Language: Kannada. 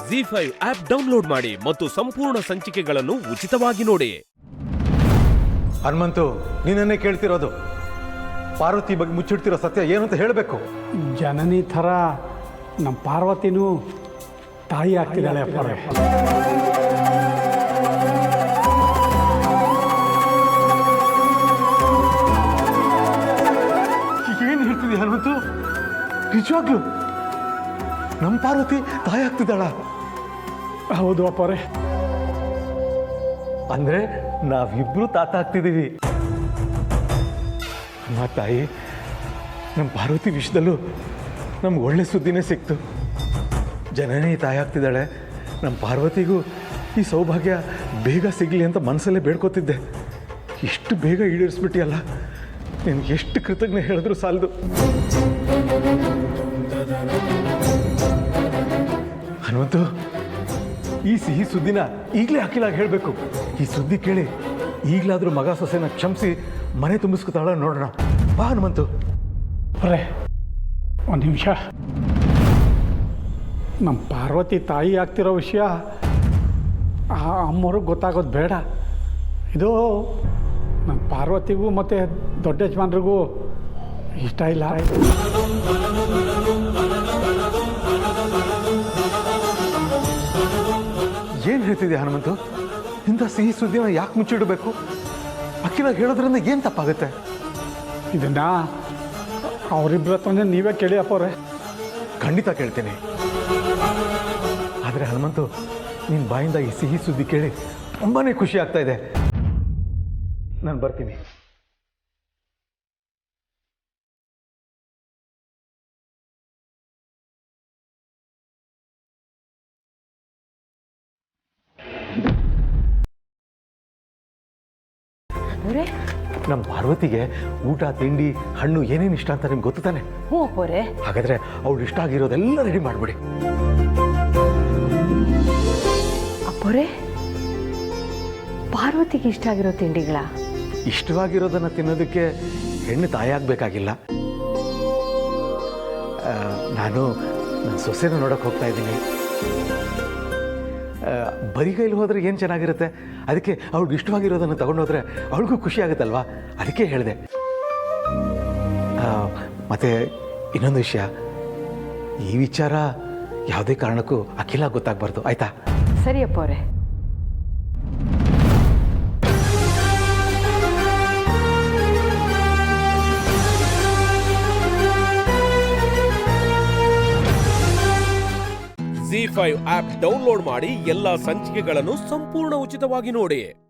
ಜಿ5 ಆಪ್ ಡೌನ್ಲೋಡ್ ಮಾಡಿ ಮತ್ತು ಸಂಪೂರ್ಣ ಸಂಚಿಕೆಗಳನ್ನು ಉಚಿತವಾಗಿ ನೋಡಿ. ಹನುಮಂತು, ನೀನನ್ನೇ ಕೇಳ್ತಿರೋದು. ಪಾರ್ವತಿ ಬಗ್ಗೆ ಮುಚ್ಚಿಡ್ತಿರೋ ಸತ್ಯ ಏನು ಅಂತ ಹೇಳಬೇಕು. ಜನನಿ ಥರ ನಮ್ಮ ಪಾರ್ವತಿನೂ ತಾಯಿ ಆಗ್ತಿದ್ದಾಳೆ ಅಪ್ಪರೇ. ಏನು ಹೇಳ್ತಿದ್ದಿ ಹನುಮಂತು? ನಿಜವಾಗ್ಲು ನಮ್ಮ ಪಾರ್ವತಿ ತಾಯಿ ಆಗ್ತಿದ್ದಾಳ? ಹೌದು ಅಪ್ಪರೇ. ಅಂದ್ರೆ ನಾವಿಬ್ರು ತಾತ ಆಗ್ತಿದ್ದೀವಿ. ಅಮ್ಮ ತಾಯಿ, ನಮ್ಮ ಪಾರ್ವತಿ ವಿಷಯದಲ್ಲೂ ನಮ್ಗೆ ಒಳ್ಳೆ ಸುದ್ದಿನೇ ಸಿಕ್ತು. ಜನನೇ ತಾಯಿ ಆಗ್ತಿದ್ದಾಳೆ. ನಮ್ಮ ಪಾರ್ವತಿಗೂ ಈ ಸೌಭಾಗ್ಯ ಬೇಗ ಸಿಗಲಿ ಅಂತ ಮನಸ್ಸಲ್ಲೇ ಬೇಡ್ಕೋತಿದ್ದೆ. ಎಷ್ಟು ಬೇಗ ಈಡೇರಿಸ್ಬಿಟ್ಟಿಯಲ್ಲ. ನಿನಗೆ ಎಷ್ಟು ಕೃತಜ್ಞ ಹೇಳಿದ್ರು ಸಾಲದು. ಹನುಮಂತು, ಈ ಸಿಹಿ ಸುದ್ದಿನ ಈಗಲೇ ಅಖಿಲಾಗಿ ಹೇಳಬೇಕು. ಈ ಸುದ್ದಿ ಕೇಳಿ ಈಗಲಾದರೂ ಮಗ ಸೊಸೆನ ಕ್ಷಮಿಸಿ ಮನೆ ತುಂಬಿಸ್ಕೊತಾಳ ನೋಡೋಣ. ಬಾ ಹನುಮಂತು. ಅಪ್ಪರೇ, ಒಂದು ನಿಮಿಷ. ನಮ್ಮ ಪಾರ್ವತಿ ತಾಯಿ ಆಗ್ತಿರೋ ವಿಷಯ ಆ ಅಮ್ಮವ್ರಿಗೆ ಗೊತ್ತಾಗೋದು ಬೇಡ. ಇದು ನಮ್ಮ ಪಾರ್ವತಿಗೂ ಮತ್ತು ದೊಡ್ಡ ಯಜಮಾನ್ರಿಗೂ ಇಷ್ಟ ಇಲ್ಲ. ಏನು ಹೇಳ್ತಿದ್ದೆ ಹನುಮಂತು? ಇಂಥ ಸಿಹಿ ಸುದ್ದಿನ ಯಾಕೆ ಮುಚ್ಚಿಡಬೇಕು? ಅಕ್ಕಿನಾಗ ಹೇಳೋದ್ರಿಂದ ಏನು ತಪ್ಪಾಗುತ್ತೆ? ಇದನ್ನ ಅವರಿಬ್ಬರ ಹತ್ರನೇ ನೀವೇ ಕೇಳಿ ಅಪ್ಪವ್ರೆ. ಖಂಡಿತ ಕೇಳ್ತೀನಿ. ಆದರೆ ಹನುಮಂತು, ನಿನ್ನ ಬಾಯಿಂದ ಈ ಸಿಹಿ ಸುದ್ದಿ ಕೇಳಿ ತುಂಬಾ ಖುಷಿ ಆಗ್ತಾ ಇದೆ. ನಾನು ಬರ್ತೀನಿ. ನಮ್ಮ ಪಾರ್ವತಿಗೆ ಊಟ ತಿಂಡಿ ಹಣ್ಣು ಏನೇನು ಇಷ್ಟ ಅಂತ ನಿಮ್ಗೆ ಗೊತ್ತು ತಾನೆ? ಹ್ಞೂ ಅಪ್ಪೋರೆ. ಹಾಗಾದ್ರೆ ಅವಳು ಇಷ್ಟ ಆಗಿರೋದೆಲ್ಲ ರೆಡಿ ಮಾಡಿಬಿಡಿ. ಅಪ್ಪೋರೆ, ಪಾರ್ವತಿಗೆ ಇಷ್ಟ ಆಗಿರೋ ತಿಂಡಿಗಳ? ಇಷ್ಟವಾಗಿರೋದನ್ನು ತಿನ್ನೋದಕ್ಕೆ ಹೆಣ್ಣು ತಾಯಾಗಬೇಕಾಗಿಲ್ಲ. ನಾನು ನನ್ನ ಸೊಸೆನ ನೋಡೋಕೆ ಹೋಗ್ತಾ ಇದ್ದೀನಿ. ಬರಿಗೈಲಿ ಹೋದರೆ ಏನು ಚೆನ್ನಾಗಿರುತ್ತೆ. ಅದಕ್ಕೆ ಅವ್ಳಿಗೆ ಇಷ್ಟವಾಗಿರೋದನ್ನು ತಗೊಂಡೋದ್ರೆ ಅವಳಿಗೂ ಖುಷಿ ಆಗುತ್ತಲ್ವಾ? ಅದಕ್ಕೆ ಹೇಳಿದೆ. ಮತ್ತು ಇನ್ನೊಂದು ವಿಷಯ, ಈ ವಿಚಾರ ಯಾವುದೇ ಕಾರಣಕ್ಕೂ ಅಖಿಲ ಗೊತ್ತಾಗಬಾರ್ದು, ಆಯಿತಾ? ಸರಿ ಅಪ್ಪವ್ರೆ. ಜಿ5 ಆಪ್ ಡೌನ್ಲೋಡ್ ಮಾಡಿ ಎಲ್ಲಾ ಸಂಚಿಕೆಗಳನ್ನು ಸಂಪೂರ್ಣ ಉಚಿತವಾಗಿ ನೋಡಿ.